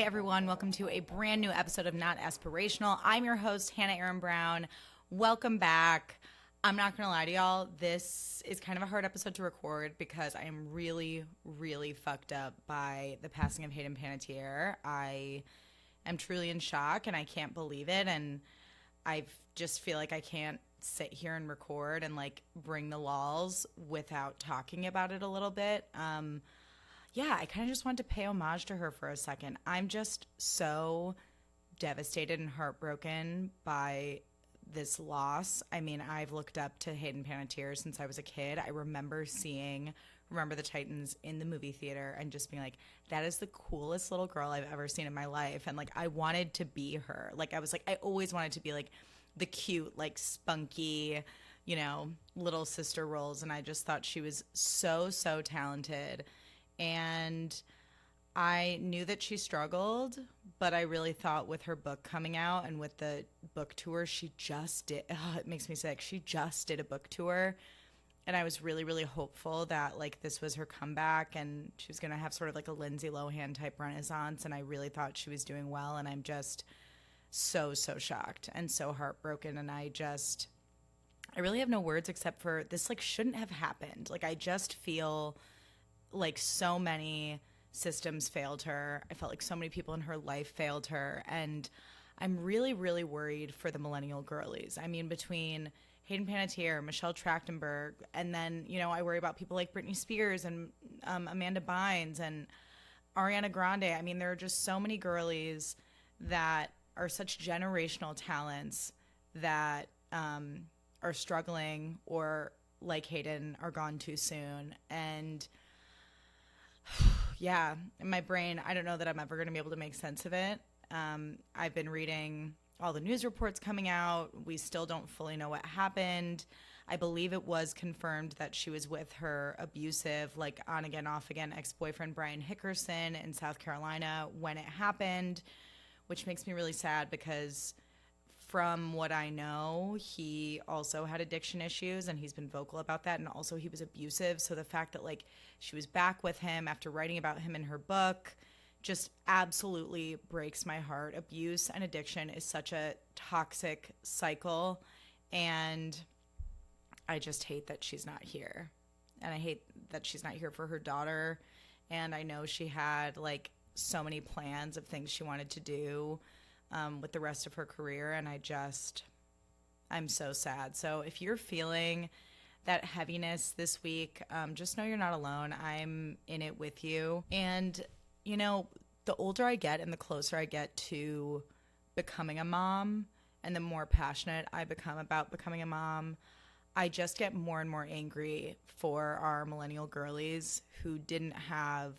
Hi, everyone. Welcome to a brand new episode of Not Aspirational. I'm your host, Hannah Aaron Brown. Welcome back. I'm not going to lie to y'all. This is kind of a hard episode to record because I am really, really fucked up by the passing of Hayden Panettiere. I am truly in shock and I can't believe it. And I just feel like I can't sit here and record and like bring the lols without talking about it a little bit. Yeah, I kind of just wanted to pay homage to her for a second. I'm just so devastated and heartbroken by this loss. I mean, I've looked up to Hayden Panettiere since I was a kid. I remember seeing Remember the Titans in the movie theater and just being like, that is the coolest little girl I've ever seen in my life. And like, I wanted to be her. Like, I was like, I always wanted to be like the cute, like spunky, you know, little sister roles. And I just thought she was so, so talented. And I knew that she struggled, but I really thought with her book coming out and with the book tour she just did, it makes me sick. She just did a book tour. And I was really, really hopeful that like this was her comeback and she was going to have sort of like a Lindsay Lohan type renaissance. And I really thought she was doing well. And I'm just so, so shocked and so heartbroken. And I really have no words except for this like shouldn't have happened. Like I just feel like so many systems failed her. I felt like so many people in her life failed her. And I'm really, really worried for the millennial girlies. I mean, between Hayden Panettiere, Michelle Trachtenberg, and then, you know, I worry about people like Britney Spears and Amanda Bynes and Ariana Grande. I mean, there are just so many girlies that are such generational talents that are struggling or, like Hayden, are gone too soon. And yeah, in my brain, I don't know that I'm ever going to be able to make sense of it. I've been reading all the news reports coming out. We still don't fully know what happened. I believe it was confirmed that she was with her abusive, like on again, off again ex-boyfriend Brian Hickerson in South Carolina when it happened, which makes me really sad because from what I know, he also had addiction issues and he's been vocal about that. And also he was abusive. So the fact that like she was back with him after writing about him in her book just absolutely breaks my heart. Abuse and addiction is such a toxic cycle. And I just hate that she's not here. And I hate that she's not here for her daughter. And I know she had like so many plans of things she wanted to do with the rest of her career. And I'm so sad. So if you're feeling that heaviness this week, just know you're not alone. I'm in it with you. And, you know, the older I get and the closer I get to becoming a mom and the more passionate I become about becoming a mom, I just get more and more angry for our millennial girlies who didn't have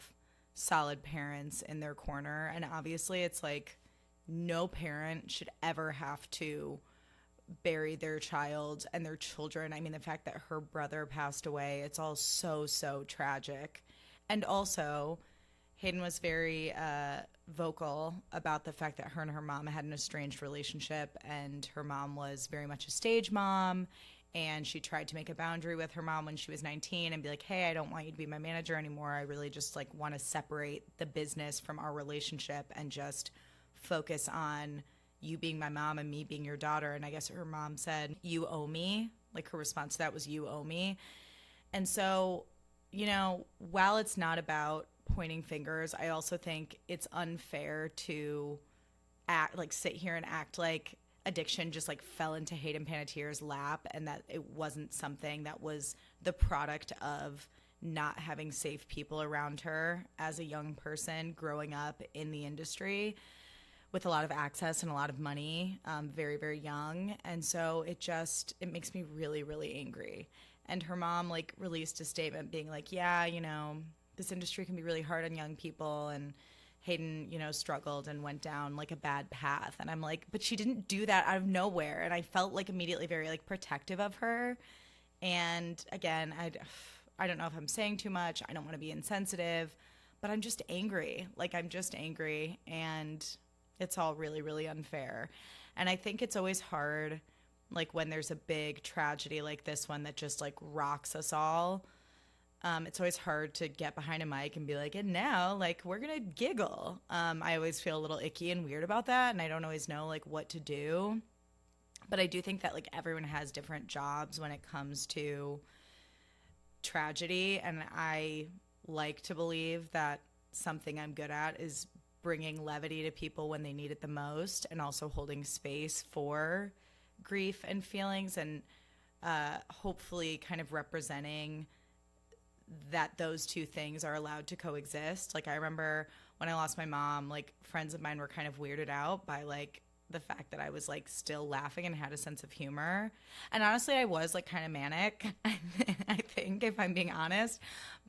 solid parents in their corner. And obviously it's like, no parent should ever have to bury their child and their children. I mean, the fact that her brother passed away, it's all so, so tragic. And also, Hayden was very vocal about the fact that her and her mom had an estranged relationship, and her mom was very much a stage mom, and she tried to make a boundary with her mom when she was 19 and be like, hey, I don't want you to be my manager anymore. I really just like want to separate the business from our relationship and just focus on you being my mom and me being your daughter. And I guess her mom said, you owe me. Like her response to that was, you owe me. And so, you know, while it's not about pointing fingers, I also think it's unfair to sit here and act like addiction just like fell into Hayden Panettiere's lap and that it wasn't something that was the product of not having safe people around her as a young person growing up in the industry with a lot of access and a lot of money, very, very young. And so it makes me really, really angry. And her mom like released a statement being like, yeah, you know, this industry can be really hard on young people. And Hayden, you know, struggled and went down like a bad path. And I'm like, but she didn't do that out of nowhere. And I felt like immediately very like protective of her. And again, I don't know if I'm saying too much. I don't want to be insensitive, but I'm just angry. Like I'm just angry. And it's all really, really unfair. And I think it's always hard, like when there's a big tragedy like this one that just like rocks us all. It's always hard to get behind a mic and be like, and now, like, we're going to giggle. I always feel a little icky and weird about that, and I don't always know, like, what to do. But I do think that, like, everyone has different jobs when it comes to tragedy, and I like to believe that something I'm good at is bringing levity to people when they need it the most, and also holding space for grief and feelings, and hopefully kind of representing that those two things are allowed to coexist. Like, I remember when I lost my mom, like, friends of mine were kind of weirded out by, like, the fact that I was, like, still laughing and had a sense of humor. And honestly, I was, like, kind of manic, I think, if I'm being honest.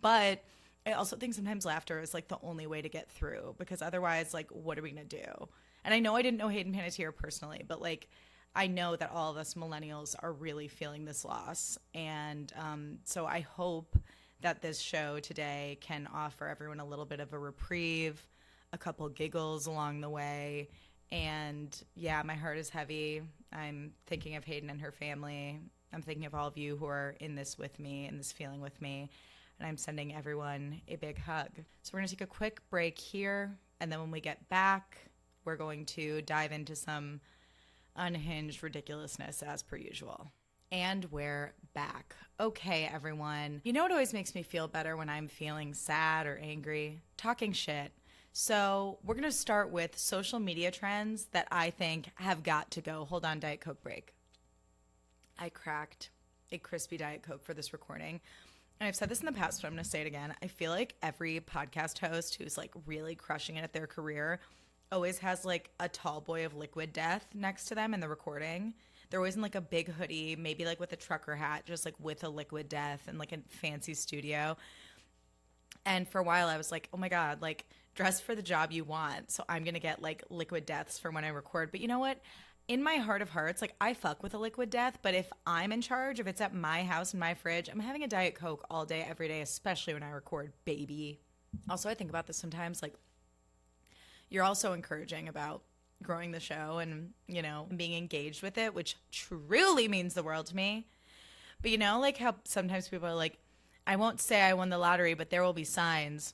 But I also think sometimes laughter is, like, the only way to get through, because otherwise, like, what are we going to do? And I know I didn't know Hayden Panettiere personally, but, like, I know that all of us millennials are really feeling this loss. And so I hope that this show today can offer everyone a little bit of a reprieve, a couple giggles along the way. And yeah, my heart is heavy. I'm thinking of Hayden and her family. I'm thinking of all of you who are in this with me, in this feeling with me. And I'm sending everyone a big hug. So we're going to take a quick break here. And then when we get back, we're going to dive into some unhinged ridiculousness as per usual. And we're back. Okay, everyone. You know what always makes me feel better when I'm feeling sad or angry? Talking shit. So we're going to start with social media trends that I think have got to go. Hold on, Diet Coke break. I cracked a crispy Diet Coke for this recording. And I've said this in the past, but I'm going to say it again. I feel like every podcast host who's, like, really crushing it at their career always has, like, a tall boy of liquid death next to them in the recording. They're always in, like, a big hoodie, maybe, like, with a trucker hat, just, like, with a liquid death and, like, a fancy studio. And for a while I was like, oh my God, like, dress for the job you want. So I'm going to get, like, liquid deaths for when I record. But you know what? In my heart of hearts, like, I fuck with a liquid death. But if I'm in charge, if it's at my house in my fridge, I'm having a Diet Coke all day, every day, especially when I record, baby. Also, I think about this sometimes, like, you're also encouraging about growing the show and, you know, being engaged with it, which truly means the world to me. But, you know, like, how sometimes people are like, I won't say I won the lottery, but there will be signs.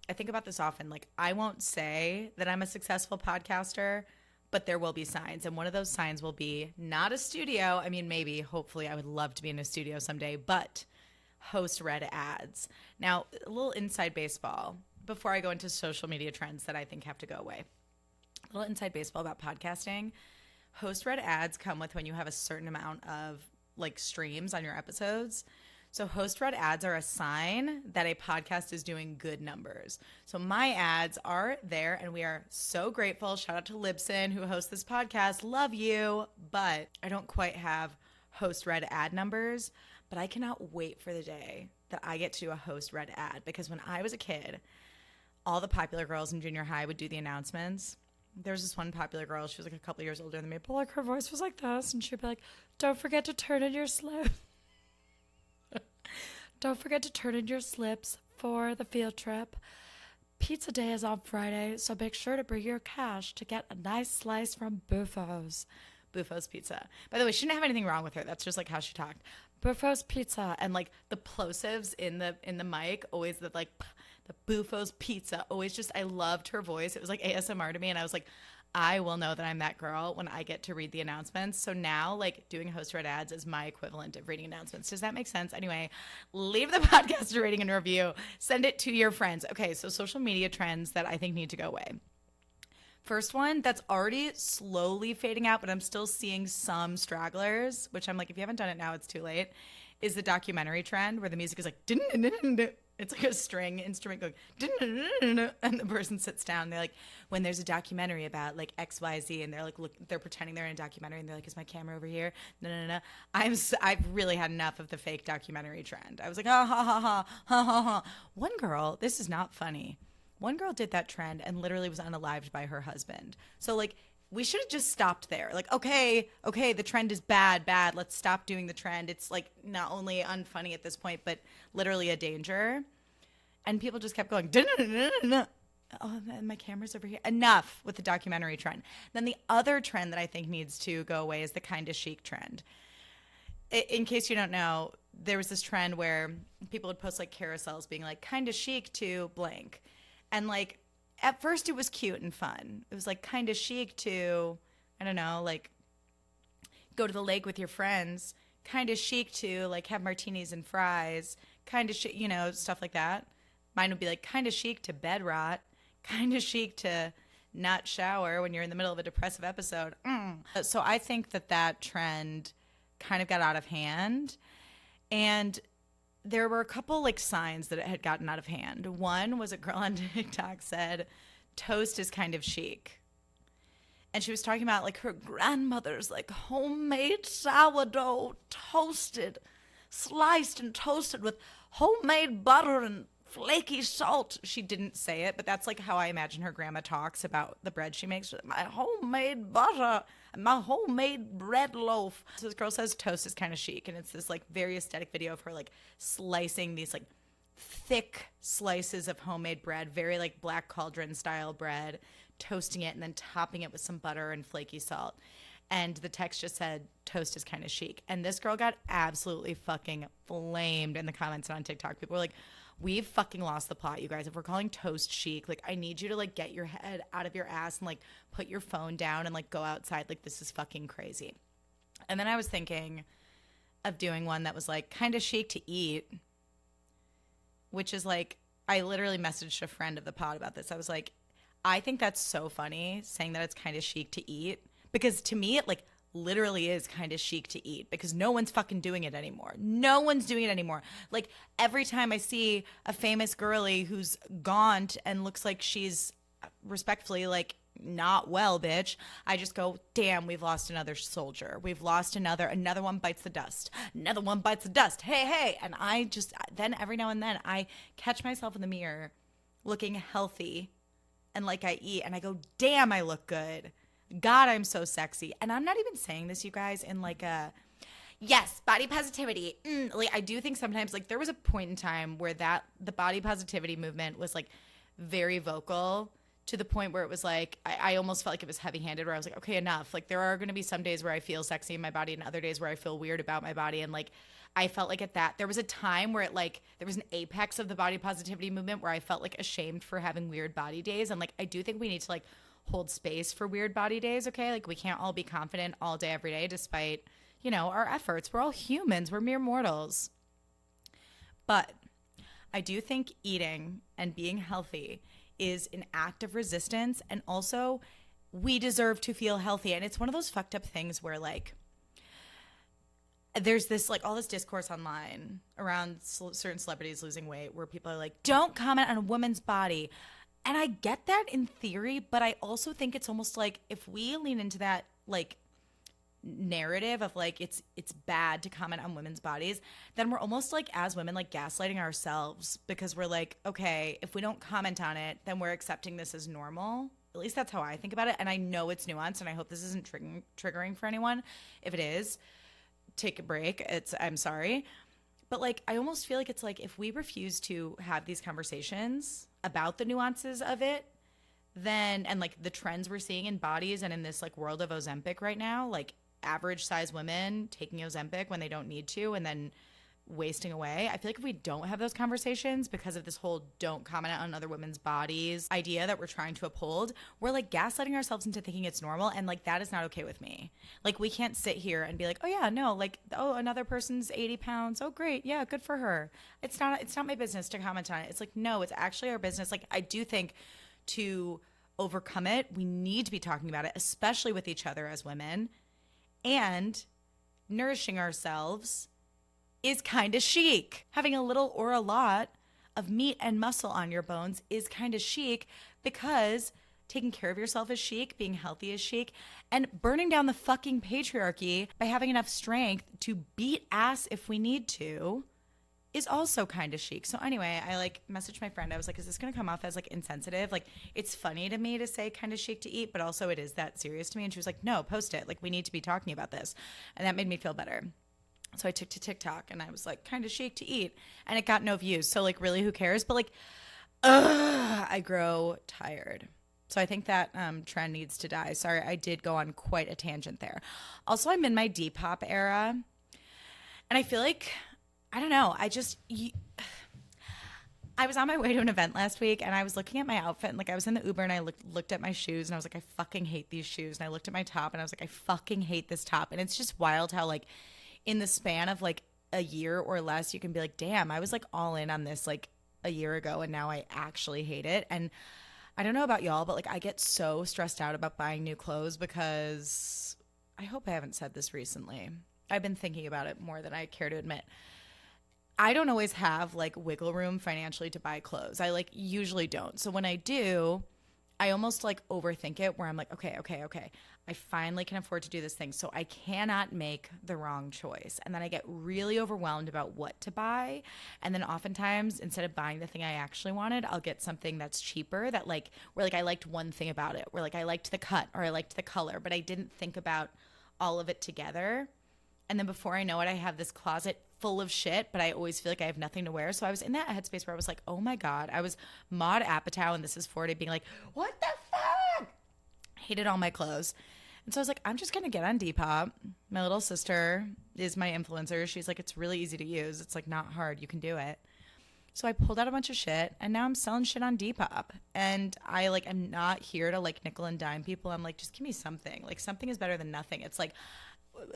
I think about this often. Like, I won't say that I'm a successful podcaster, but there will be signs. And one of those signs will be not a studio. I mean, maybe, hopefully, I would love to be in a studio someday, but host read ads. Now, a little inside baseball before I go into social media trends that I think have to go away. A little inside baseball about podcasting. Host read ads come with when you have a certain amount of, like, streams on your episodes. So host read ads are a sign that a podcast is doing good numbers. So my ads are there, and we are so grateful. Shout out to Libsyn, who hosts this podcast. Love you. But I don't quite have host read ad numbers, but I cannot wait for the day that I get to do a host read ad, because when I was a kid, all the popular girls in junior high would do the announcements. There was this one popular girl. She was, like, a couple years older than me, but, like, her voice was like this, and she'd be like, don't forget to turn in your slip. Don't forget to turn in your slips for the field trip. Pizza day is on Friday, so make sure to bring your cash to get a nice slice from Buffo's. Buffo's Pizza. By the way, she didn't have anything wrong with her. That's just, like, how she talked. Buffo's Pizza. And, like, the plosives in the mic, always the, like, the Buffo's Pizza. Always just, I loved her voice. It was like ASMR to me, and I was like, I will know that I'm that girl when I get to read the announcements. So now, like, doing host read ads is my equivalent of reading announcements. Does that make sense? Anyway, leave the podcast a rating and review. Send it to your friends. Okay, so social media trends that I think need to go away. First one that's already slowly fading out, but I'm still seeing some stragglers, which I'm like, if you haven't done it now, it's too late, is the documentary trend where the music is like, it's like a string instrument going, and the person sits down. They're like, when there's a documentary about, like, XYZ, and they're like, look, they're pretending they're in a documentary, and they're like, is my camera over here? No. I've really had enough of the fake documentary trend. I was like, ha ha ha ha ha ha ha. One girl, this is not funny. One girl did that trend and literally was unalived by her husband. So, like, we should have just stopped there. Like, okay, the trend is bad. Let's stop doing the trend. It's, like, not only unfunny at this point, but literally a danger. And people just kept going, oh, my camera's over here. Enough with the documentary trend. Then the other trend that I think needs to go away is the kind of chic trend. In case you don't know, there was this trend where people would post like carousels being like kind of chic to blank. And like at first it was cute and fun. It was like kind of chic to, I don't know, like go to the lake with your friends, kind of chic to like have martinis and fries, kind of chic, you know, stuff like that. Mine would be like kind of chic to bed rot, kind of chic to not shower when you're in the middle of a depressive episode. So I think that trend kind of got out of hand. And there were a couple like signs that it had gotten out of hand. One was a girl on TikTok said, toast is kind of chic. And she was talking about like her grandmother's like homemade sourdough toasted, sliced and toasted with homemade butter and flaky salt. She didn't say it, but that's like how I imagine her grandma talks about the bread she makes. My homemade butter and my homemade bread loaf. So this girl says toast is kind of chic, and it's this like very aesthetic video of her like slicing these like thick slices of homemade bread, very like Black Cauldron style bread, toasting it and then topping it with some butter and flaky salt. And the text just said, toast is kind of chic. And this girl got absolutely fucking flamed in the comments on TikTok. People were like, we've fucking lost the plot, you guys. If we're calling toast chic, like I need you to like get your head out of your ass and like put your phone down and like go outside. Like this is fucking crazy. And then I was thinking of doing one that was like kind of chic to eat, which is like, I literally messaged a friend of the pod about this. I was like, I think that's so funny saying that it's kind of chic to eat, because to me it like literally is kind of chic to eat, because no one's fucking doing it anymore. No one's doing it anymore. Like every time I see a famous girly who's gaunt and looks like she's respectfully like not well, bitch, I just go, damn, we've lost another soldier. We've lost another one bites the dust. Another one bites the dust. Hey. And I just, then every now and then I catch myself in the mirror looking healthy and like I eat and I go, damn, I look good. God, I'm so sexy. And I'm not even saying this, you guys, in like a, yes, body positivity. Like I do think sometimes like there was a point in time where the body positivity movement was like very vocal, to the point where it was like, I almost felt like it was heavy handed, where I was like, okay, enough. Like there are going to be some days where I feel sexy in my body and other days where I feel weird about my body. And like, I felt like at that, there was a time where it like, there was an apex of the body positivity movement where I felt like ashamed for having weird body days. And like, I do think we need to like hold space for weird body days. Okay. Like we can't all be confident all day, every day, despite, you know, our efforts. We're all humans. We're mere mortals. But I do think eating and being healthy is an act of resistance, and also we deserve to feel healthy. And it's one of those fucked up things where like there's this like all this discourse online around certain celebrities losing weight where people are like, don't comment on a woman's body. And I get that in theory, but I also think it's almost like if we lean into that like narrative of like it's bad to comment on women's bodies, then we're almost like as women like gaslighting ourselves, because we're like, okay, if we don't comment on it, then we're accepting this as normal. At least that's how I think about it. And I know it's nuanced, and I hope this isn't triggering for anyone. If it is, take a break. I'm sorry. But like I almost feel like it's like if we refuse to have these conversations about the nuances of it, then, and like the trends we're seeing in bodies and in this like world of Ozempic right now, like average size women taking Ozempic when they don't need to and then wasting away. I feel like if we don't have those conversations because of this whole don't comment on other women's bodies idea that we're trying to uphold, we're like gaslighting ourselves into thinking it's normal. And like that is not okay with me. Like we can't sit here and be like, oh yeah, no, like, oh, another person's 80 pounds. Oh great. Yeah, good for her. It's not my business to comment on it. It's like, no, it's actually our business. Like I do think to overcome it, we need to be talking about it, especially with each other as women. And nourishing ourselves is kind of chic. Having a little or a lot of meat and muscle on your bones is kind of chic, because taking care of yourself is chic, being healthy is chic, and burning down the fucking patriarchy by having enough strength to beat ass if we need to is also kind of chic. So anyway, I like messaged my friend. I was like, is this going to come off as like insensitive? Like it's funny to me to say kind of chic to eat, but also it is that serious to me. And she was like, no, post it. Like we need to be talking about this. And that made me feel better. So I took to TikTok and I was like, kind of chic to eat. And it got no views. So like really, who cares? But like, I grow tired. So I think that trend needs to die. Sorry, I did go on quite a tangent there. Also, I'm in my Depop era. And I feel like I don't know. I was on my way to an event last week and I was looking at my outfit and like I was in the Uber and I looked at my shoes and I was like, I fucking hate these shoes. And I looked at my top and I was like, I fucking hate this top. And it's just wild how like in the span of like a year or less, you can be like, damn, I was like all in on this like a year ago and now I actually hate it. And I don't know about y'all, but like I get so stressed out about buying new clothes because I hope I haven't said this recently. I've been thinking about it more than I care to admit. I don't always have like wiggle room financially to buy clothes. I like usually don't. So when I do, I almost like overthink it where I'm like, okay. I finally can afford to do this thing. So I cannot make the wrong choice. And then I get really overwhelmed about what to buy. And then oftentimes instead of buying the thing I actually wanted, I'll get something that's cheaper that like, where like I liked one thing about it, where like I liked the cut or I liked the color, but I didn't think about all of it together. And then before I know it, I have this closet full of shit, but I always feel like I have nothing to wear. So I was in that headspace where I was like, oh my God, I was Maud Apatow and This Is 40 being like, what the fuck? Hated all my clothes. And so I was like, I'm just going to get on Depop. My little sister is my influencer. She's like, it's really easy to use. It's like not hard. You can do it. So I pulled out a bunch of shit and now I'm selling shit on Depop. And I like, I'm not here to like nickel and dime people. I'm like, just give me something. Like something is better than nothing. It's like,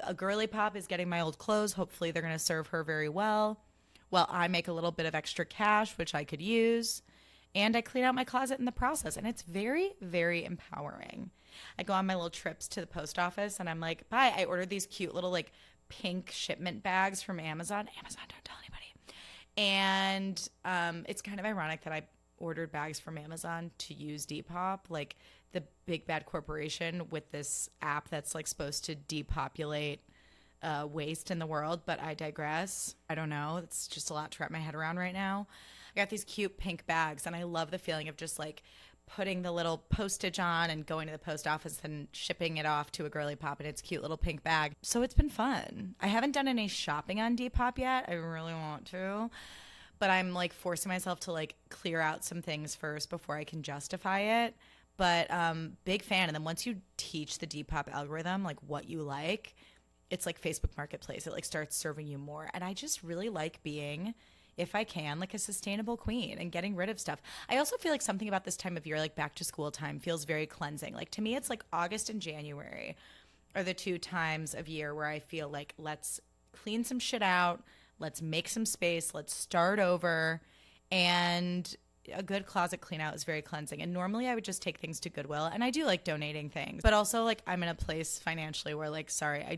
a girly pop is getting my old clothes. Hopefully they're going to serve her very well. Well, I make a little bit of extra cash, which I could use. And I clean out my closet in the process. And it's very, very empowering. I go on my little trips to the post office and I'm like, bye. I ordered these cute little like pink shipment bags from Amazon. Amazon, don't tell anybody. And it's kind of ironic that I ordered bags from Amazon to use Depop. Like, the big bad corporation with this app that's like supposed to depopulate waste in the world, but I digress. I don't know. It's just a lot to wrap my head around right now. I got these cute pink bags and I love the feeling of just like putting the little postage on and going to the post office and shipping it off to a girly pop in its cute little pink bag. So it's been fun. I haven't done any shopping on Depop yet. I really want to. But I'm like forcing myself to like clear out some things first before I can justify it. But big fan. And then once you teach the Depop algorithm, like what you like, it's like Facebook Marketplace. It like starts serving you more. And I just really like being, if I can, like a sustainable queen and getting rid of stuff. I also feel like something about this time of year, like back to school time, feels very cleansing. Like to me, it's like August and January are the two times of year where I feel like let's clean some shit out. Let's make some space. Let's start over. And a good closet clean out is very cleansing. And normally I would just take things to Goodwill, and I do like donating things, but also like I'm in a place financially where like, sorry, I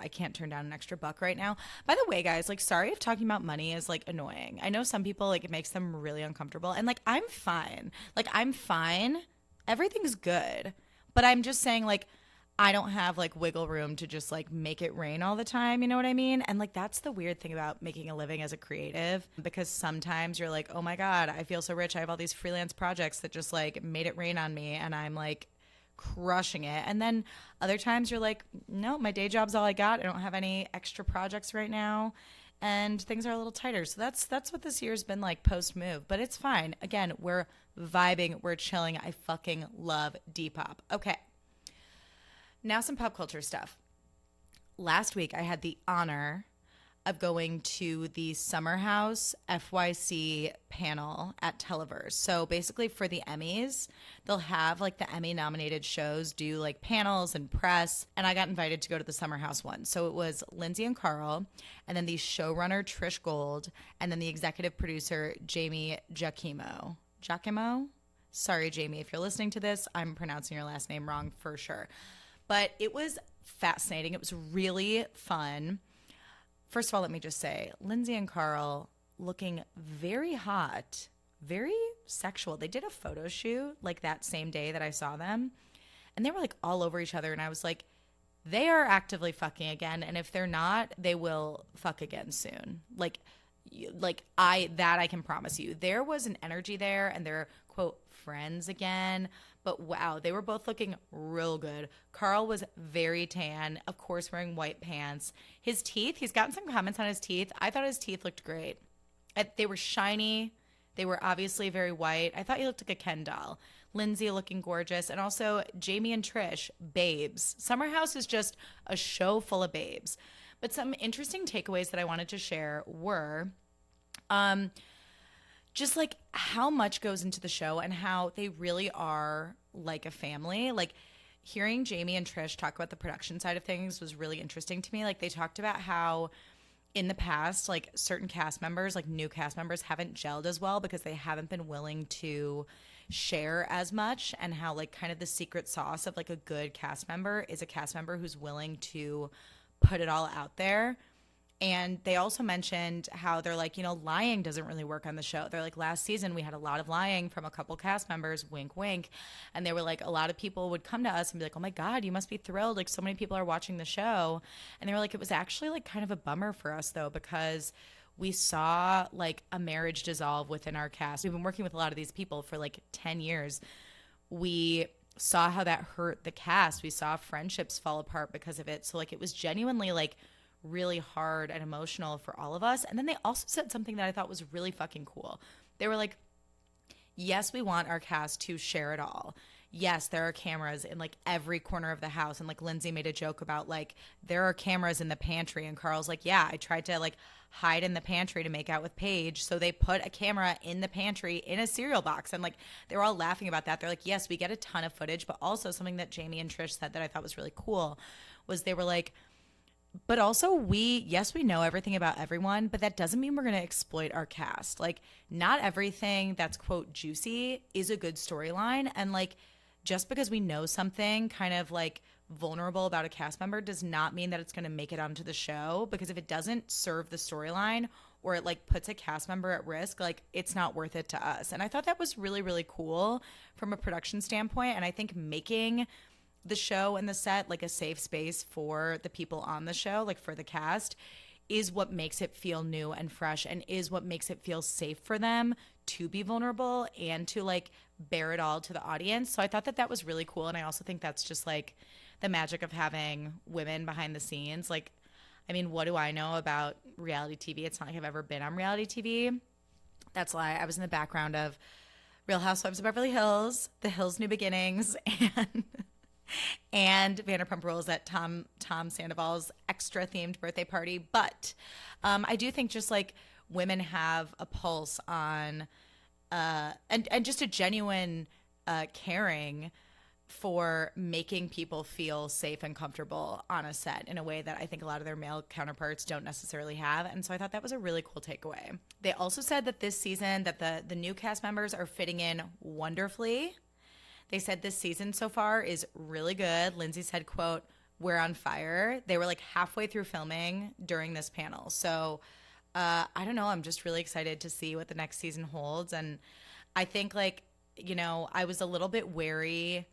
can't turn down an extra buck right now. By the way, guys, like, sorry if talking about money is like annoying. I know some people like it makes them really uncomfortable, and like I'm fine. Like I'm fine. Everything's good. But I'm just saying like I don't have like wiggle room to just like make it rain all the time. You know what I mean? And like, that's the weird thing about making a living as a creative, because sometimes you're like, oh my God, I feel so rich. I have all these freelance projects that just like made it rain on me and I'm like crushing it. And then other times you're like, no, my day job's all I got. I don't have any extra projects right now. And things are a little tighter. So that's what this year's been like post move, but it's fine. Again, we're vibing. We're chilling. I fucking love Depop. Okay. Now some pop culture stuff. Last week, I had the honor of going to the Summer House FYC panel at Televerse. So basically for the Emmys, they'll have like the Emmy-nominated shows do like panels and press, and I got invited to go to the Summer House one. So it was Lindsay and Carl, and then the showrunner Trish Gold, and then the executive producer Jamie Giacomo. Giacomo? Sorry, Jamie, if you're listening to this, I'm pronouncing your last name wrong for sure. But it was fascinating. It was really fun. First of all, let me just say, Lindsay and Carl looking very hot, very sexual. They did a photo shoot like that same day that I saw them, and they were like all over each other. And I was like, they are actively fucking again. And if they're not, they will fuck again soon. I can promise you. There was an energy there, and they're, quote, friends again. But wow, they were both looking real good. Carl was very tan, of course, wearing white pants. His teeth, he's gotten some comments on his teeth. I thought his teeth looked great. They were shiny. They were obviously very white. I thought he looked like a Ken doll. Lindsay looking gorgeous. And also Jamie and Trish, babes. Summer House is just a show full of babes. But some interesting takeaways that I wanted to share were just like how much goes into the show and how they really are like a family. Like hearing Jamie and Trish talk about the production side of things was really interesting to me. Like they talked about how in the past, like certain cast members, like new cast members haven't gelled as well because they haven't been willing to share as much, and how like kind of the secret sauce of like a good cast member is a cast member who's willing to put it all out there. And they also mentioned how they're like, lying doesn't really work on the show. They're like, last season we had a lot of lying from a couple cast members, wink, wink. And they were like, a lot of people would come to us and be like, oh my God, you must be thrilled. Like so many people are watching the show. And they were like, it was actually like kind of a bummer for us though, because we saw like a marriage dissolve within our cast. We've been working with a lot of these people for like 10 years. We saw how that hurt the cast. We saw friendships fall apart because of it. So like it was genuinely like really hard and emotional for all of us. And then they also said something that I thought was really fucking cool. They were like, yes, we want our cast to share it all. Yes, there are cameras in like every corner of the house. And like Lindsay made a joke about like, there are cameras in the pantry. And Carl's like, yeah, I tried to like hide in the pantry to make out with Paige. So they put a camera in the pantry in a cereal box. And like, they were all laughing about that. They're like, yes, we get a ton of footage. But also something that Jamie and Trish said that I thought was really cool was they were like, but also we know everything about everyone, but that doesn't mean we're going to exploit our cast. Like not everything that's quote juicy is a good storyline. And like, just because we know something kind of like vulnerable about a cast member does not mean that it's going to make it onto the show, because if it doesn't serve the storyline or it like puts a cast member at risk, like it's not worth it to us. And I thought that was really, really cool from a production standpoint. And I think making the show and the set like a safe space for the people on the show, like for the cast, is what makes it feel new and fresh, and is what makes it feel safe for them to be vulnerable and to like bear it all to the audience. So I thought that that was really cool. And I also think that's just like the magic of having women behind the scenes. Like, I mean, what do I know about reality TV? It's not like I've ever been on reality TV. That's why I was in the background of Real Housewives of Beverly Hills, The Hills New Beginnings, and Vanderpump Rules at Tom Sandoval's extra themed birthday party. But I do think just like women have a pulse on and just a genuine caring for making people feel safe and comfortable on a set in a way that I think a lot of their male counterparts don't necessarily have. And so I thought that was a really cool takeaway. They also said that this season that the new cast members are fitting in wonderfully. They said this season so far is really good. Lindsay said, quote, "We're on fire." They were like halfway through filming during this panel. So I don't know. I'm just really excited to see what the next season holds. And I think like, I was a little bit wary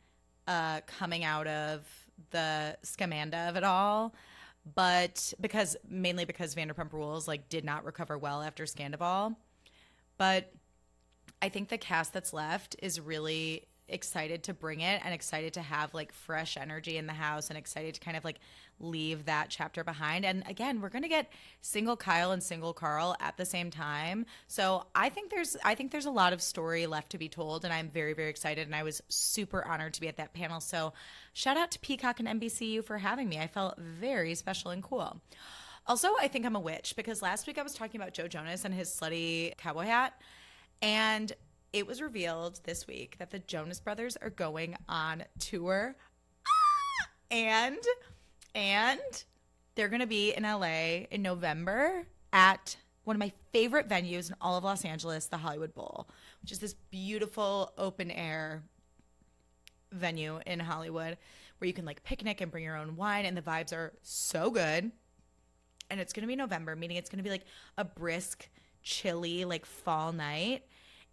coming out of the Scamanda of it all. But mainly because Vanderpump Rules like did not recover well after Scandival. But I think the cast that's left is really excited to bring it and excited to have like fresh energy in the house and excited to kind of like leave that chapter behind. And again, we're going to get single Kyle and single Carl at the same time. So I think there's a lot of story left to be told, and I'm very, very excited. And I was super honored to be at that panel. So shout out to Peacock and NBCU for having me. I felt very special and cool. Also, I think I'm a witch because last week I was talking about Joe Jonas and his slutty cowboy hat, and it was revealed this week that the Jonas Brothers are going on tour. And they're going to be in LA in November at one of my favorite venues in all of Los Angeles, the Hollywood Bowl, which is this beautiful open air venue in Hollywood where you can like picnic and bring your own wine, and the vibes are so good. And it's going to be November, meaning it's going to be like a brisk, chilly, like fall night.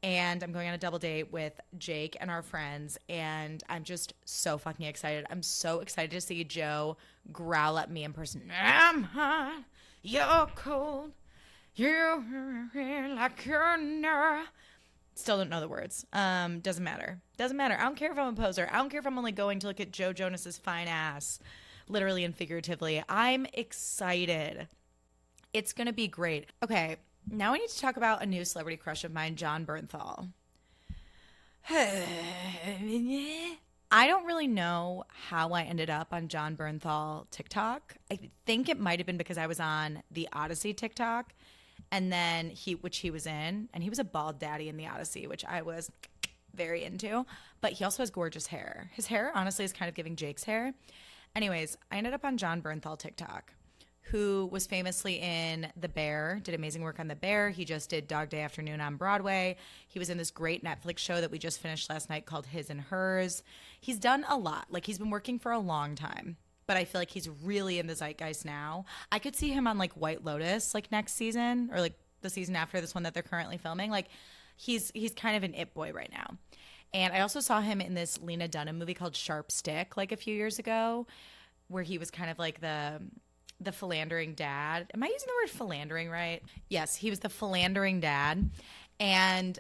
And I'm going on a double date with Jake and our friends, and I'm just so fucking excited. I'm so excited to see Joe growl at me in person. I'm hot, you're cold, you're like you're never. Still don't know the words. Doesn't matter. Doesn't matter. I don't care if I'm a poser. I don't care if I'm only going to look at Joe Jonas's fine ass, literally and figuratively. I'm excited. It's going to be great. Okay. Now we need to talk about a new celebrity crush of mine, Jon Bernthal. I don't really know how I ended up on Jon Bernthal TikTok. I think it might have been because I was on the Odyssey TikTok, and then which he was in, and he was a bald daddy in the Odyssey, which I was very into. But he also has gorgeous hair. His hair, honestly, is kind of giving Jake's hair. Anyways, I ended up on Jon Bernthal TikTok, who was famously in The Bear, did amazing work on The Bear. He just did Dog Day Afternoon on Broadway. He was in this great Netflix show that we just finished last night called His and Hers. He's done a lot. Like, he's been working for a long time, but I feel like he's really in the zeitgeist now. I could see him on, like, White Lotus, like, next season, or, like, the season after this one that they're currently filming. Like, he's kind of an it boy right now. And I also saw him in this Lena Dunham movie called Sharp Stick, like, a few years ago, where he was kind of like the philandering dad. Am I using the word philandering right? Yes, he was the philandering dad. And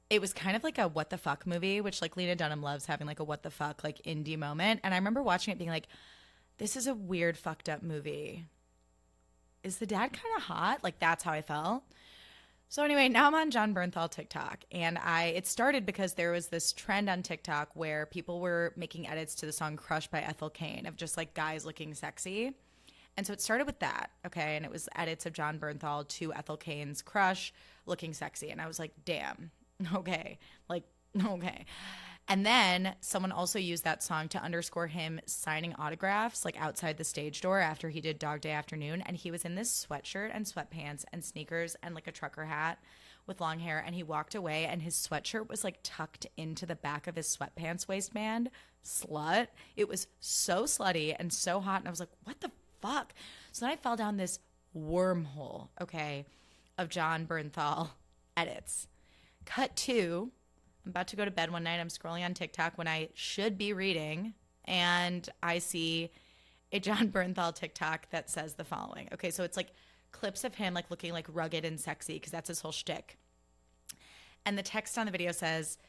it was kind of like a what the fuck movie, which, like, Lena Dunham loves having, like, a what the fuck, like, indie moment. And I remember watching it being like, this is a weird fucked up movie. Is the dad kind of hot? Like, that's how I felt. So anyway, now I'm on Jon Bernthal TikTok, and it started because there was this trend on TikTok where people were making edits to the song Crush by Ethel Cain of just, like, guys looking sexy. And so it started with that, okay, and it was edits of Jon Bernthal to Ethel Cain's Crush looking sexy. And I was like, damn, okay, like, okay. And then someone also used that song to underscore him signing autographs, like, outside the stage door after he did Dog Day Afternoon. And he was in this sweatshirt and sweatpants and sneakers and, like, a trucker hat with long hair. And he walked away, and his sweatshirt was, like, tucked into the back of his sweatpants waistband. Slut. It was so slutty and so hot. And I was like, what the fuck? So then I fell down this wormhole, okay, of Jon Bernthal edits. Cut to, I'm about to go to bed one night. I'm scrolling on TikTok when I should be reading, and I see a Jon Bernthal TikTok that says the following. Okay, so it's like clips of him, like, looking, like, rugged and sexy, because that's his whole shtick. And the text on the video says,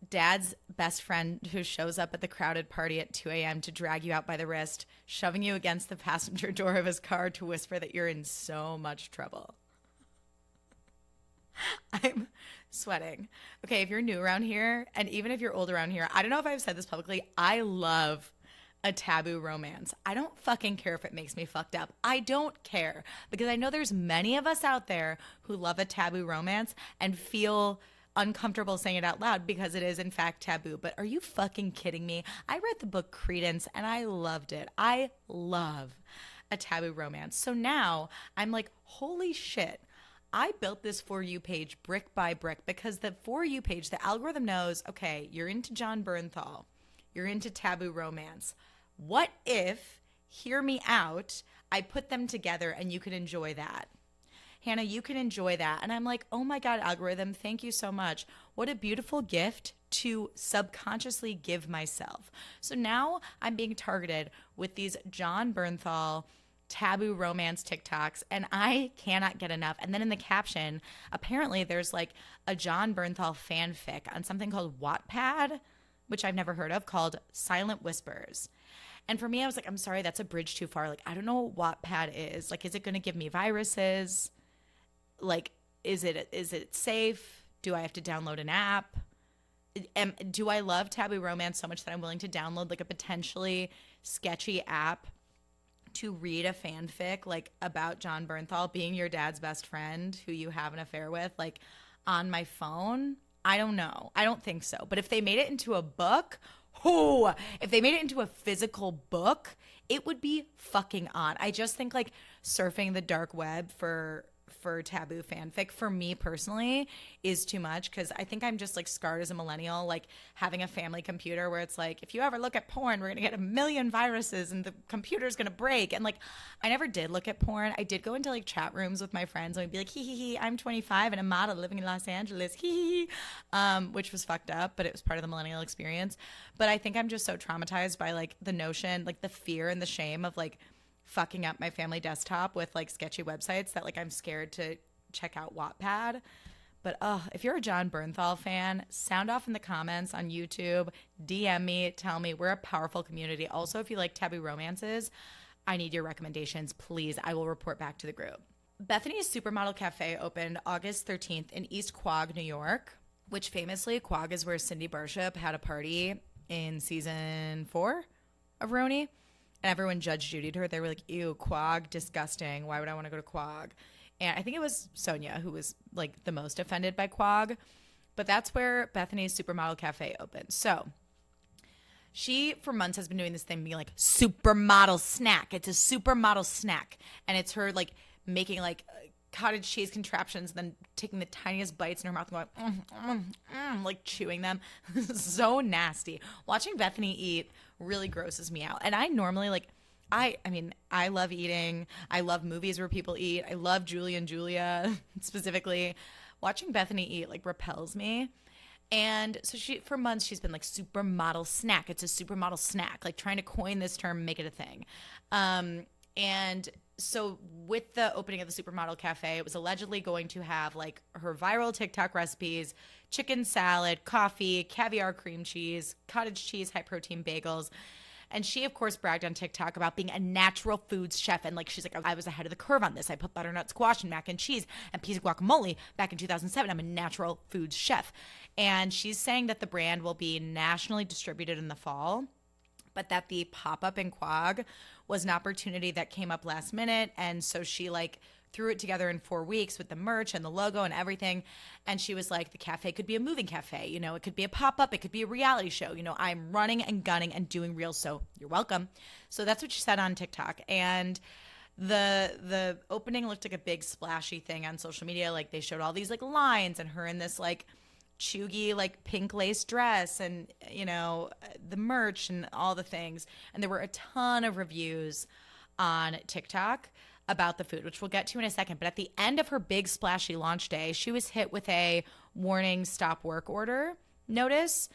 dad's best friend who shows up at the crowded party at 2 a.m. to drag you out by the wrist, shoving you against the passenger door of his car to whisper that you're in so much trouble. I'm sweating. Okay, if you're new around here, and even if you're old around here, I don't know if I've said this publicly, I love a taboo romance. I don't fucking care if it makes me fucked up. I don't care, because I know there's many of us out there who love a taboo romance and feel uncomfortable saying it out loud because it is in fact taboo. But are you fucking kidding me? I read the book Credence and I loved it. I love a taboo romance. So now I'm like, holy shit. I built this For You page brick by brick because the For You page, the algorithm knows, okay, you're into Jon Bernthal, you're into taboo romance. What if, hear me out, I put them together and you can enjoy that? Hannah, you can enjoy that. And I'm like, oh my God, algorithm, thank you so much. What a beautiful gift to subconsciously give myself. So now I'm being targeted with these Jon Bernthal taboo romance TikToks, and I cannot get enough. And then in the caption, apparently there's like a Jon Bernthal fanfic on something called Wattpad, which I've never heard of, called Silent Whispers. And for me, I was like, I'm sorry, that's a bridge too far. Like, I don't know what Wattpad is. Like, is it going to give me viruses? Like, is it safe? Do I have to download an app? Do I love taboo romance so much that I'm willing to download like a potentially sketchy app to read a fanfic like about Jon Bernthal being your dad's best friend who you have an affair with, like, on my phone? I don't know. I don't think so. But if they made it into a book, if they made it into a physical book, it would be fucking on. I just think like surfing the dark web for taboo fanfic for me personally is too much, because I think I'm just like scarred as a millennial, like having a family computer where it's like, if you ever look at porn, we're gonna get a million viruses and the computer's gonna break. And like, I never did look at porn. I did go into like chat rooms with my friends and we'd be like, hee hee hee, I'm 25 and a model living in Los Angeles, hee hee, which was fucked up, but it was part of the millennial experience. But I think I'm just so traumatized by like the notion, like the fear and the shame of like fucking up my family desktop with like sketchy websites that like I'm scared to check out Wattpad. But if you're a Jon Bernthal fan, sound off in the comments on YouTube, DM me, tell me. We're a powerful community. Also, if you like taboo romances, I need your recommendations, please. I will report back to the group. Bethenny's Supermodel Cafe opened August 13th in East Quogue, New York, which famously, Quogue is where Cindy Barshop had a party in season 4 of Roni. And everyone judged Judy to her. They were like, ew, Quag, disgusting. Why would I want to go to Quag? And I think it was Sonia who was like the most offended by Quag. But that's where Bethenny's Supermodel Cafe opened. So she, for months, has been doing this thing being like, supermodel snack. It's a supermodel snack. And it's her like making like cottage cheese contraptions, then taking the tiniest bites in her mouth and going, like chewing them. So nasty. Watching Bethenny eat really grosses me out. And I normally like, I mean, I love eating. I love movies where people eat. I love Julie and Julia specifically. Watching Bethenny eat like repels me. And so she, for months, she's been like supermodel snack. It's a supermodel snack, like trying to coin this term, make it a thing. And so with the opening of the Supermodel Cafe, it was allegedly going to have like her viral TikTok recipes, chicken salad, coffee, caviar cream cheese, cottage cheese, high protein bagels. And she, of course, bragged on TikTok about being a natural foods chef. And like, she's like, I was ahead of the curve on this. I put butternut squash and mac and cheese and peas of guacamole back in 2007. I'm a natural foods chef. And she's saying that the brand will be nationally distributed in the fall, but that the pop-up in Quag was an opportunity that came up last minute. And so she like threw it together in 4 weeks with the merch and the logo and everything. And she was like, the cafe could be a moving cafe. You know, it could be a pop-up. It could be a reality show. You know, I'm running and gunning and doing real. So you're welcome. So that's what she said on TikTok. And the opening looked like a big splashy thing on social media. Like they showed all these like lines and her in this like chuggy like pink lace dress and, you know, the merch and all the things. And there were a ton of reviews on TikTok about the food, which we'll get to in a second. But at the end of her big splashy launch day, she was hit with a warning stop work order notice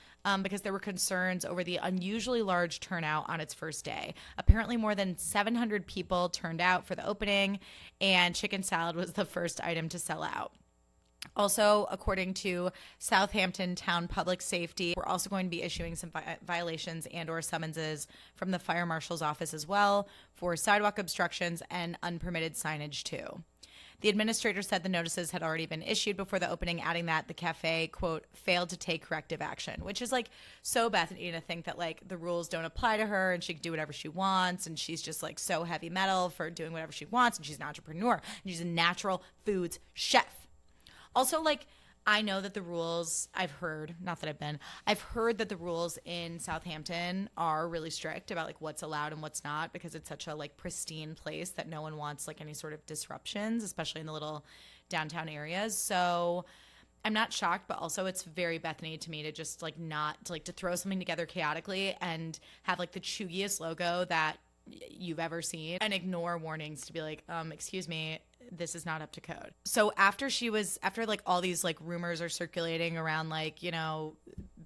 because there were concerns over the unusually large turnout on its first day. Apparently more than 700 people turned out for the opening, and chicken salad was the first item to sell out. Also, according to Southampton Town Public Safety, we're also going to be issuing some violations and or summonses from the fire marshal's office as well for sidewalk obstructions and unpermitted signage too. The administrator said the notices had already been issued before the opening, adding that the cafe, quote, failed to take corrective action, which is like so Bethenny to think that like the rules don't apply to her and she can do whatever she wants and she's just like so heavy metal for doing whatever she wants and she's an entrepreneur and she's a natural foods chef. Also, like, I know that the rules, I've heard that the rules in Southampton are really strict about, like, what's allowed and what's not because it's such a, like, pristine place that no one wants, like, any sort of disruptions, especially in the little downtown areas. So I'm not shocked, but also it's very Bethenny to me to just, like, not, to, like, to throw something together chaotically and have, like, the chuggiest logo that you've ever seen and ignore warnings to be like, excuse me, this is not up to code. So after like all these like rumors are circulating around like, you know,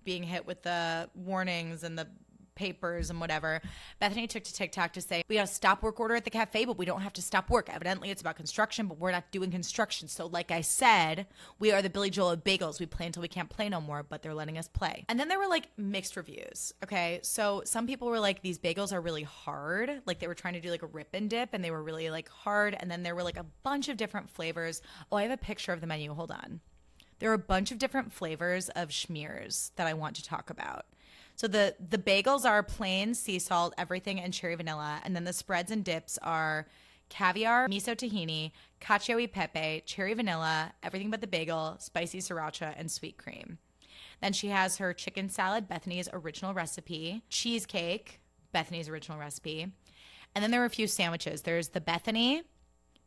being hit with the warnings and the papers and whatever, Bethenny took to TikTok to say, we got a stop work order at the cafe, but we don't have to stop work. Evidently it's about construction, but we're not doing construction. So like I said, we are the Billy Joel of bagels. We play until we can't play no more, but they're letting us play. And then there were like mixed reviews. Okay. So some people were like, these bagels are really hard. Like they were trying to do like a rip and dip and they were really like hard. And then there were like a bunch of different flavors. Oh, I have a picture of the menu. Hold on. There are a bunch of different flavors of schmears that I want to talk about. So the bagels are plain sea salt, everything, and cherry vanilla. And then the spreads and dips are caviar, miso tahini, cacio e pepe, cherry vanilla, everything but the bagel, spicy sriracha, and sweet cream. Then she has her chicken salad, Bethenny's original recipe, cheesecake, Bethenny's original recipe. And then there were a few sandwiches. There's the Bethenny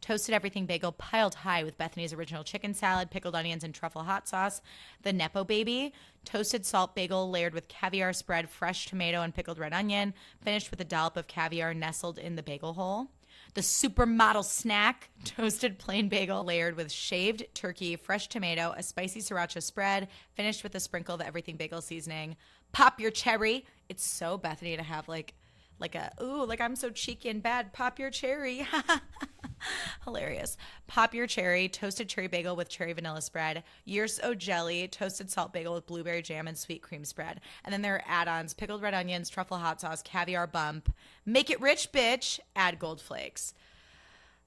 toasted everything bagel piled high with Bethenny's original chicken salad, pickled onions, and truffle hot sauce. The Nepo Baby toasted salt bagel layered with caviar spread, fresh tomato, and pickled red onion, finished with a dollop of caviar nestled in the bagel hole. The Supermodel Snack toasted plain bagel layered with shaved turkey, fresh tomato, a spicy sriracha spread, finished with a sprinkle of everything bagel seasoning. Pop your cherry. It's so Bethenny to have like I'm so cheeky and bad. Pop your cherry. Hilarious. Pop your cherry, toasted cherry bagel with cherry vanilla spread, Yerso jelly, toasted salt bagel with blueberry jam and sweet cream spread. And then there are add-ons, pickled red onions, truffle hot sauce, caviar bump. Make it rich, bitch. Add gold flakes.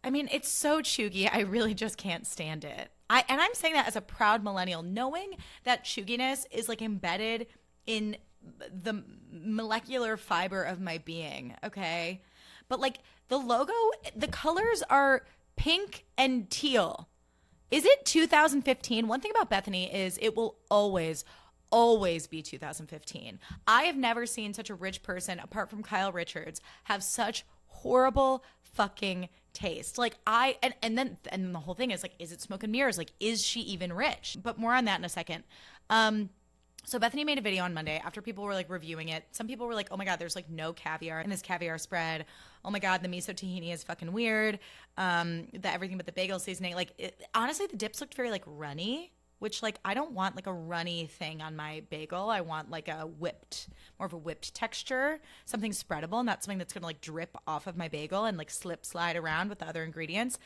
I mean, it's so chuggy. I really just can't stand it. I'm saying that as a proud millennial, knowing that chugginess is like embedded in the molecular fiber of my being, okay? But like the logo, the colors are pink and teal. Is it 2015? One thing about Bethenny is it will always be 2015. I have never seen such a rich person, apart from Kyle Richards, have such horrible fucking taste. Like and then the whole thing is like, is it smoke and mirrors? Like, is she even rich? But more on that in a second. So Bethenny made a video on Monday after people were like reviewing it. Some people were like, oh my God, there's like no caviar in this caviar spread. Oh my God, the miso tahini is fucking weird. The everything but the bagel seasoning. Like, honestly, the dips looked very like runny, which like I don't want like a runny thing on my bagel. I want like more of a whipped texture, something spreadable, not something that's gonna like drip off of my bagel and like slide around with the other ingredients.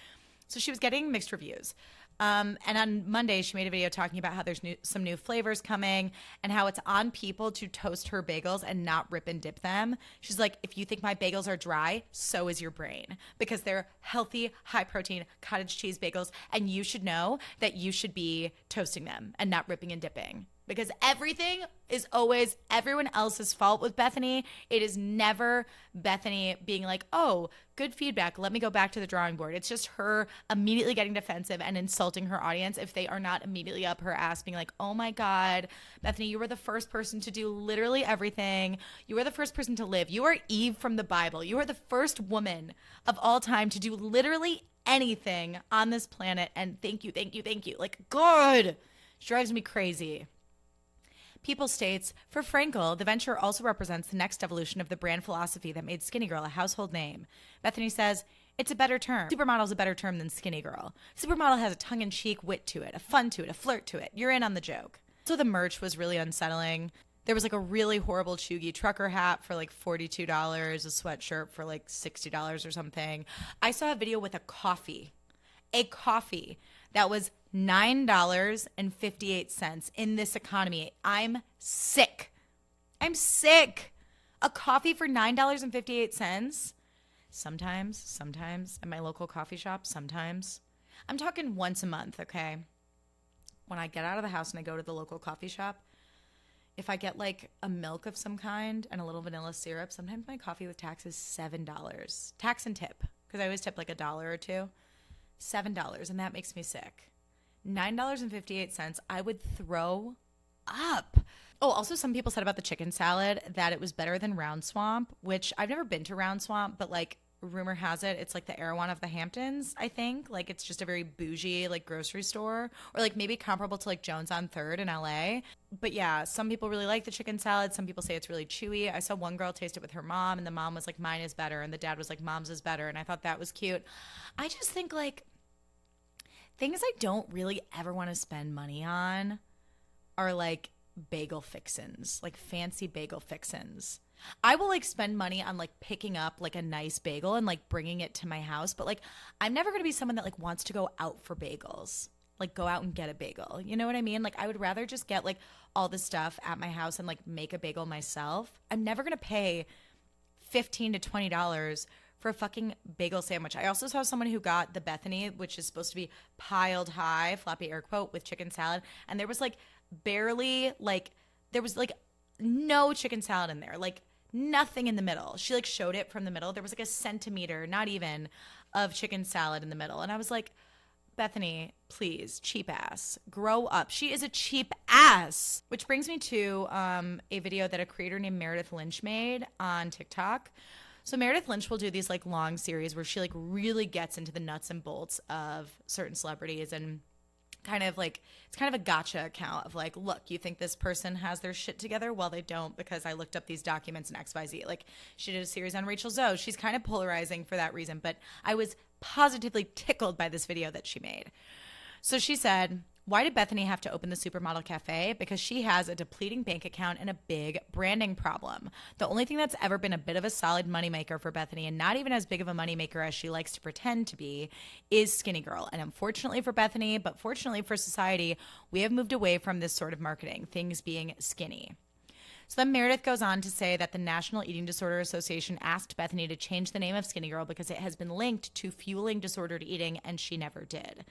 So she was getting mixed reviews. And on Monday, she made a video talking about how there's some new flavors coming and how it's on people to toast her bagels and not rip and dip them. She's like, if you think my bagels are dry, so is your brain, because they're healthy, high protein cottage cheese bagels. And you should know that you should be toasting them and not ripping and dipping, because everything is always everyone else's fault with Bethenny. It is never Bethenny being like, oh, good feedback, let me go back to the drawing board. It's just her immediately getting defensive and insulting her audience if they are not immediately up her ass being like, oh my God, Bethenny, you were the first person to do literally everything. You were the first person to live. You are Eve from the Bible. You are the first woman of all time to do literally anything on this planet. And thank you, thank you, thank you. Like, God, she drives me crazy. People states, for Frankel, the venture also represents the next evolution of the brand philosophy that made Skinny Girl a household name. Bethenny says, it's a better term. Supermodel is a better term than Skinny Girl. Supermodel has a tongue-in-cheek wit to it, a fun to it, a flirt to it. You're in on the joke. So the merch was really unsettling. There was like a really horrible chuggy trucker hat for like $42, a sweatshirt for like $60 or something. I saw a video with a coffee that was $9.58 in this economy. I'm sick. A coffee for $9.58. Sometimes at my local coffee shop, sometimes. I'm talking once a month, okay? When I get out of the house and I go to the local coffee shop, if I get like a milk of some kind and a little vanilla syrup, sometimes my coffee with tax is $7. Tax and tip, because I always tip like $1 or $2. $7, and that makes me sick. $9.58, I would throw up. Oh, also some people said about the chicken salad that it was better than Round Swamp, which I've never been to Round Swamp, but like rumor has it, it's like the Erewhon of the Hamptons, I think. Like it's just a very bougie like grocery store, or like maybe comparable to like Jones on 3rd in LA. But yeah, some people really like the chicken salad. Some people say it's really chewy. I saw one girl taste it with her mom, and the mom was like, mine is better, and the dad was like, mom's is better, and I thought that was cute. I just think like things I don't really ever want to spend money on are like bagel fixins, like fancy bagel fixins. I will like spend money on like picking up like a nice bagel and like bringing it to my house, but like I'm never going to be someone that like wants to go out for bagels, like go out and get a bagel. You know what I mean? Like I would rather just get like all this stuff at my house and like make a bagel myself. I'm never going to pay $15 to $20 for a fucking bagel sandwich. I also saw someone who got the Bethenny, which is supposed to be piled high, floppy air quote, with chicken salad. And there was like barely like, there was like no chicken salad in there, like nothing in the middle. She like showed it from the middle. There was like a centimeter, not even, of chicken salad in the middle. And I was like, Bethenny, please, cheap ass, grow up. She is a cheap ass. Which brings me to a video that a creator named Meredith Lynch made on TikTok. So Meredith Lynch will do these like long series where she like really gets into the nuts and bolts of certain celebrities, and kind of like it's kind of a gotcha account of like, look, you think this person has their shit together? Well, they don't, because I looked up these documents in XYZ. Like she did a series on Rachel Zoe. She's kind of polarizing for that reason, but I was positively tickled by this video that she made. So she said, why did Bethenny have to open the Supermodel Cafe? Because she has a depleting bank account and a big branding problem. The only thing that's ever been a bit of a solid moneymaker for Bethenny, and not even as big of a moneymaker as she likes to pretend to be, is Skinny Girl. And unfortunately for Bethenny, but fortunately for society, we have moved away from this sort of marketing, things being skinny. So then Meredith goes on to say that the National Eating Disorder Association asked Bethenny to change the name of Skinny Girl because it has been linked to fueling disordered eating, and she never did.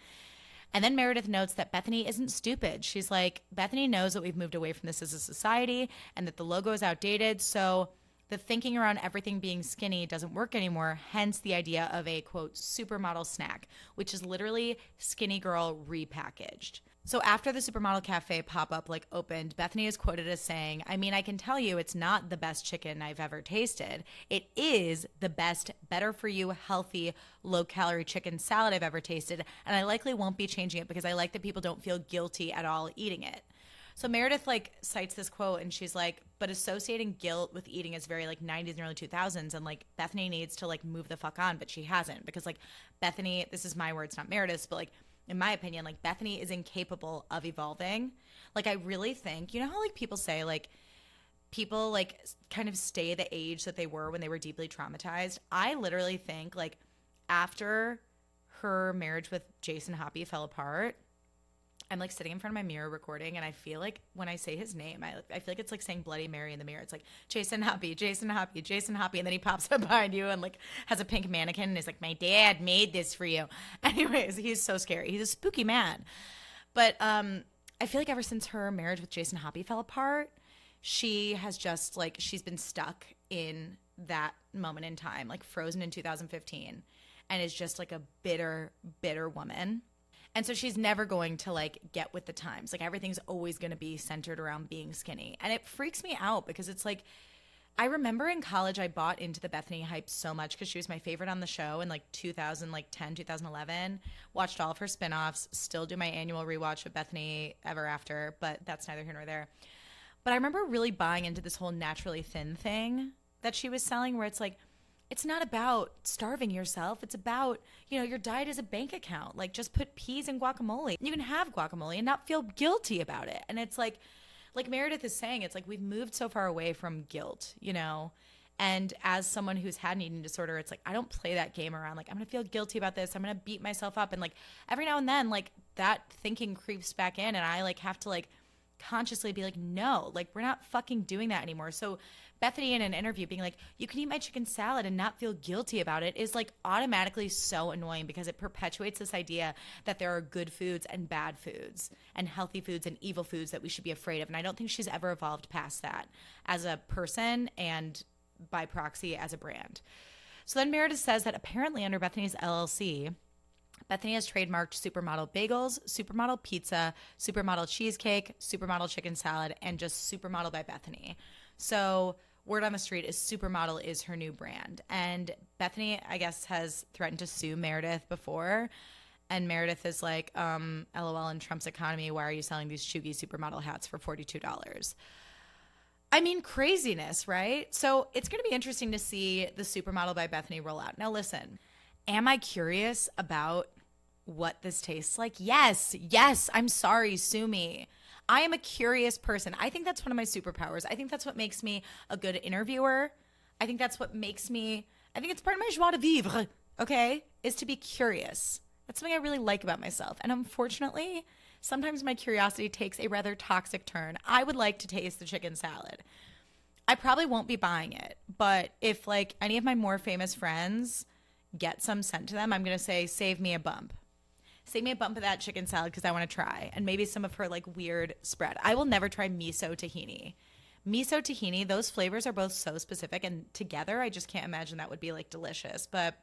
And then Meredith notes that Bethenny isn't stupid. She's like, Bethenny knows that we've moved away from this as a society and that the logo is outdated. So the thinking around everything being skinny doesn't work anymore. Hence the idea of a, quote, supermodel snack, which is literally skinny girl repackaged. So after the Supermodel Cafe pop-up opened, Bethenny is quoted as saying, I mean, I can tell you it's not the best chicken I've ever tasted. It is the best, better for you, healthy, low-calorie chicken salad I've ever tasted. And I likely won't be changing it because I like that people don't feel guilty at all eating it. So Meredith cites this quote and she's like, but associating guilt with eating is very 90s and early 2000s. And Bethenny needs to move the fuck on, but she hasn't because Bethenny, this is my words, not Meredith's, but in my opinion, Bethenny is incapable of evolving. I really think, you know how people say people kind of stay the age that they were when they were deeply traumatized. I literally think after her marriage with Jason Hoppy fell apart, I'm sitting in front of my mirror recording, and I feel when I say his name, I feel it's saying Bloody Mary in the mirror. It's Jason Hoppy, Jason Hoppy, Jason Hoppy, and then he pops up behind you and has a pink mannequin and is my dad made this for you. Anyways, he's so scary. He's a spooky man. But I feel ever since her marriage with Jason Hoppy fell apart, she has just she's been stuck in that moment in time, frozen in 2015, and is just a bitter, bitter woman. And so she's never going to get with the times. Everything's always going to be centered around being skinny. And it freaks me out because it's I remember in college I bought into the Bethenny hype so much because she was my favorite on the show in 2010, 2011. Watched all of her spinoffs, still do my annual rewatch of Bethenny Ever After, but that's neither here nor there. But I remember really buying into this whole naturally thin thing that she was selling where it's not about starving yourself. It's about, your diet is a bank account. Just put peas in guacamole. You can have guacamole and not feel guilty about it. And it's like Meredith is saying, it's we've moved so far away from guilt, And as someone who's had an eating disorder, it's I don't play that game around. I'm going to feel guilty about this. I'm going to beat myself up. And every now and then, that thinking creeps back in and I have to consciously be no, we're not fucking doing that anymore. So Bethenny in an interview being you can eat my chicken salad and not feel guilty about it is automatically so annoying because it perpetuates this idea that there are good foods and bad foods and healthy foods and evil foods that we should be afraid of. And I don't think she's ever evolved past that as a person and by proxy as a brand. So then Meredith says that apparently under Bethenny's LLC, Bethenny has trademarked supermodel bagels, supermodel pizza, supermodel cheesecake, supermodel chicken salad, and just Supermodel by Bethenny. So word on the street is Supermodel is her new brand. And Bethenny, I guess, has threatened to sue Meredith before. And Meredith is LOL, in Trump's economy, why are you selling these chuggy supermodel hats for $42? I mean, craziness, right? So it's going to be interesting to see the Supermodel by Bethenny roll out. Now, listen, am I curious about what this tastes like? Yes, I'm sorry, sue me. I am a curious person. I think that's one of my superpowers. I think that's what makes me a good interviewer. I think it's part of my joie de vivre, okay, is to be curious. That's something I really like about myself. And unfortunately, sometimes my curiosity takes a rather toxic turn. I would like to taste the chicken salad. I probably won't be buying it, but if any of my more famous friends get some sent to them, I'm going to say, save me a bump. Save me a bump of that chicken salad because I want to try. And maybe some of her weird spread. I will never try miso tahini. Miso tahini, those flavors are both so specific. And together, I just can't imagine that would be delicious. But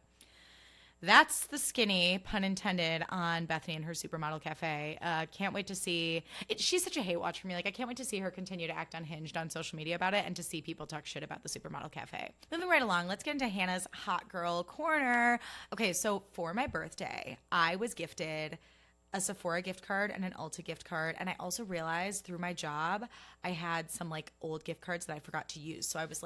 that's the skinny, pun intended, on Bethenny and her Supermodel Cafe. Can't wait to see it. She's such a hate watch for me. I can't wait to see her continue to act unhinged on social media about it and to see people talk shit about the Supermodel Cafe. Moving right along, let's get into Hannah's Hot Girl Corner. Okay, so for my birthday, I was gifted a Sephora gift card and an Ulta gift card. And I also realized through my job, I had some old gift cards that I forgot to use. So I was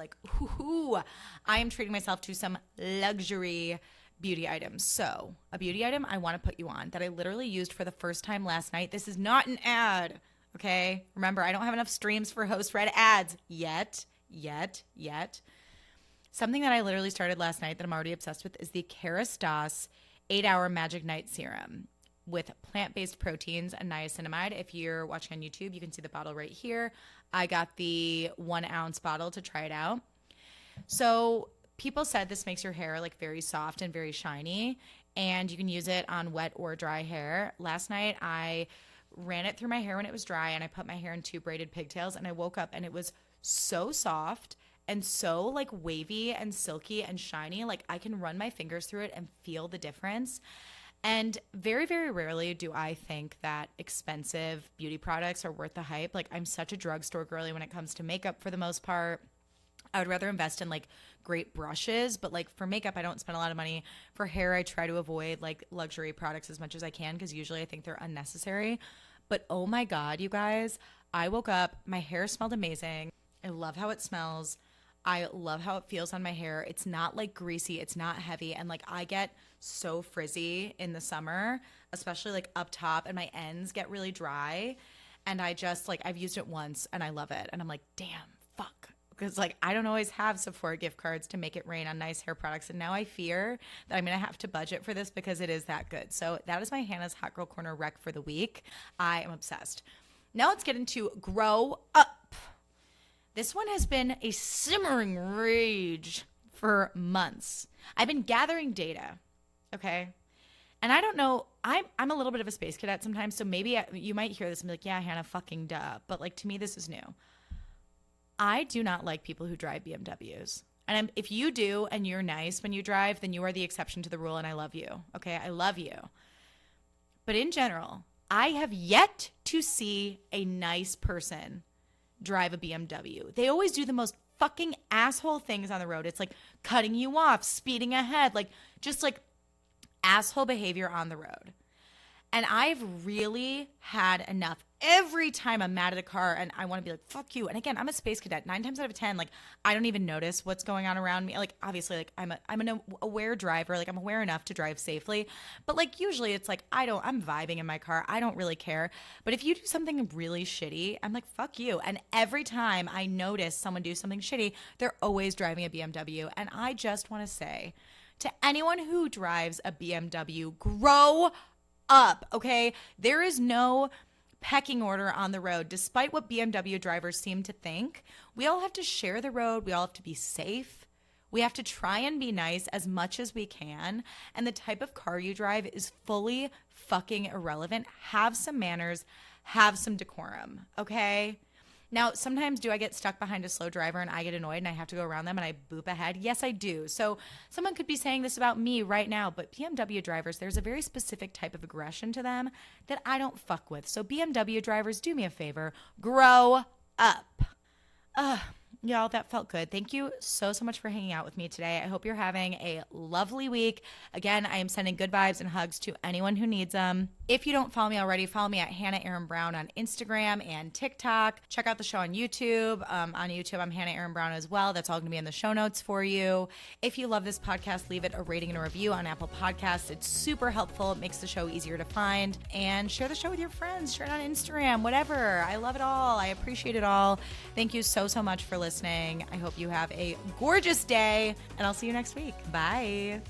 ooh, I am treating myself to some luxury beauty items. So a beauty item I want to put you on that I literally used for the first time last night. This is not an ad, okay? Remember, I don't have enough streams for host read ads yet. Something that I literally started last night that I'm already obsessed with is the Kerastase 8-Hour Magic Night Serum with plant-based proteins and niacinamide. If you're watching on YouTube, you can see the bottle right here. I got the 1-ounce bottle to try it out. So people said this makes your hair very soft and very shiny. and you can use it on wet or dry hair. Last night, I ran it through my hair when it was dry, and I put my hair in 2 braided pigtails, and I woke up and it was so soft and so like wavy and silky and shiny. Like I can run my fingers through it and feel the difference. And very, very rarely do I think that expensive beauty products are worth the hype. Like I'm such a drugstore girly when it comes to makeup for the most part. I would rather invest in like great brushes, but like for makeup, I don't spend a lot of money. For hair, I try to avoid like luxury products as much as I can because usually I think they're unnecessary. But oh my God, you guys, I woke up, my hair smelled amazing. I love how it smells. I love how it feels on my hair. It's not like greasy, it's not heavy. And like I get so frizzy in the summer, especially like up top, and my ends get really dry. And I just like, I've used it once and I love it. And I'm like, damn, fuck. Because like I don't always have Sephora gift cards to make it rain on nice hair products, and now I fear that I'm gonna have to budget for this because it is that good. So that is my Hannah's Hot Girl Corner rec for the week. I am obsessed. Now let's get into grow up. This one has been a simmering rage for months. I've been gathering data, okay? And I don't know, I'm a little bit of a space cadet sometimes, so maybe you might hear this and be like, yeah, Hannah, fucking duh. But like to me, this is new. I do not like people who drive BMWs. And if you do and you're nice when you drive, then you are the exception to the rule, and I love you. Okay, I love you. But in general, I have yet to see a nice person drive a BMW. They always do the most fucking asshole things on the road. It's like cutting you off, speeding ahead, like just like asshole behavior on the road. And I've really had enough. Every time I'm mad at a car and I want to be like, fuck you. And again, I'm a space cadet. 9 times out of 10, like I don't even notice what's going on around me. Like obviously, like I'm an aware driver. Like I'm aware enough to drive safely. But like usually it's like I'm vibing in my car. I don't really care. But if you do something really shitty, I'm like, fuck you. And every time I notice someone do something shitty, they're always driving a BMW. And I just want to say to anyone who drives a BMW, grow up, okay? There is no pecking order on the road, despite what BMW drivers seem to think. We all have to share the road. We all have to be safe. We have to try and be nice as much as we can. And the type of car you drive is fully fucking irrelevant. Have some manners. Have some decorum, okay? Now, sometimes do I get stuck behind a slow driver and I get annoyed and I have to go around them and I boop ahead? Yes, I do. So someone could be saying this about me right now, but BMW drivers, there's a very specific type of aggression to them that I don't fuck with. So BMW drivers, do me a favor, grow up. Y'all, that felt good. Thank you so much for hanging out with me today. I hope you're having a lovely week. Again, I am sending good vibes and hugs to anyone who needs them. If you don't follow me already, follow me at Hannah Aaron Brown on Instagram and TikTok. Check out the show on YouTube. On YouTube, I'm Hannah Aaron Brown as well. That's all going to be in the show notes for you. If you love this podcast, leave it a rating and a review on Apple Podcasts. It's super helpful. It makes the show easier to find. And share the show with your friends. Share it on Instagram, whatever. I love it all. I appreciate it all. Thank you so much for listening. I hope you have a gorgeous day, and I'll see you next week. Bye.